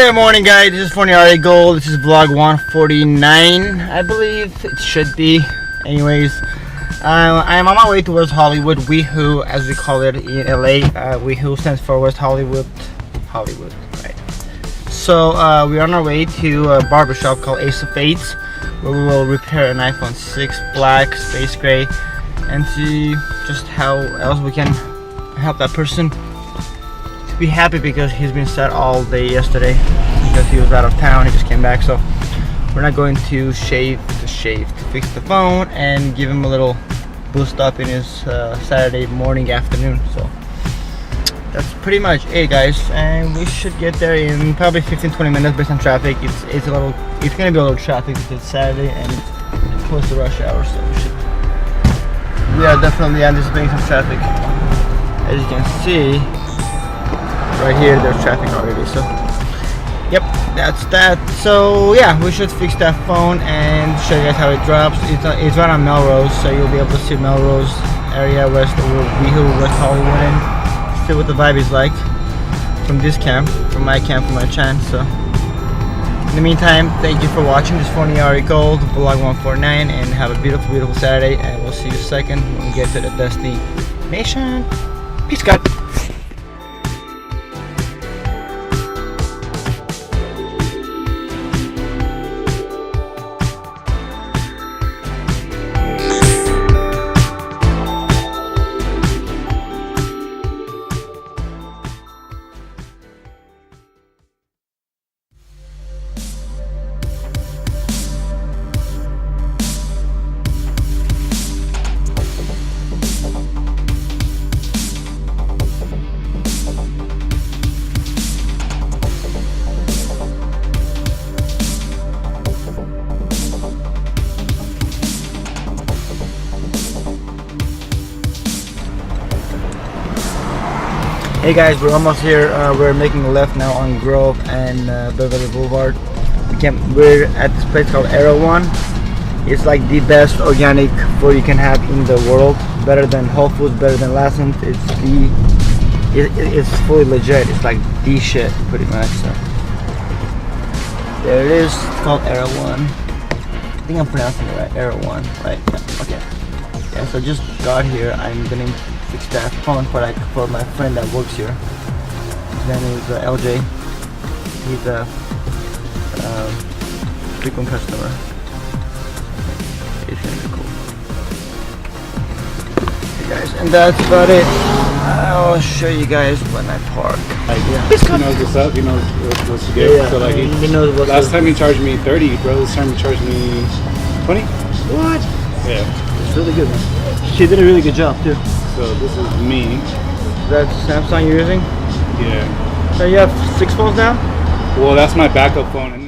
Good morning, guys. This is Phon-Er Gold. This is vlog 149, I believe it should be. Anyways, I am on my way towards Hollywood, WeHo, as we call it in LA. WeHo stands for West Hollywood, right? So we're on our way to a barbershop called Ace of Fates, where we will repair an iPhone 6 Black, Space Gray, and see just how else we can help that person be happy, because he's been sad all day yesterday because he was out of town. He just came back, so we're not going to fix the phone and give him a little boost up in his Saturday morning, afternoon. So that's pretty much it, guys, and we should get there in probably 15-20 minutes based on traffic. It's gonna be a little traffic because it's Saturday and it's close to rush hour, so we are definitely anticipating some traffic. As you can see right here, there's traffic already, so yep, that's that. So yeah, we should fix that phone and show you guys how it drops. It's right on Melrose, so you'll be able to see Melrose area, West Hollywood, and see what the vibe is like from this cam, from my chan. So in the meantime, thank you for watching this Phon-Er Gold vlog 149, and have a beautiful Saturday, and we'll see you second when we get to the destination. Peace, God. Hey guys, we're almost here. We're making a left now on Grove and Beverly Boulevard. We're at this place called Arrow One. It's like the best organic food you can have in the world. Better than Whole Foods, better than Lasson's. It's fully legit. It's like the shit, pretty much. So there it is. It's called Arrow One. I think I'm pronouncing it right. Arrow One, right? Yeah. Okay. Yeah. So just got here. I'm gonna fix that phone for my friend that works here. His name is LJ. He's a frequent customer. It's gonna be cool. Hey guys, and that's about it. I'll show you guys when I park. Yeah. He knows what's up. He knows what's to get. Yeah. So like he knows what's last time he charged me 30, bro. This time he charged me 20. What? Yeah. It's really good, man. She did a really good job too. So this is me. That's Samsung you're using? Yeah. So you have 6 phones now? Well, that's my backup phone.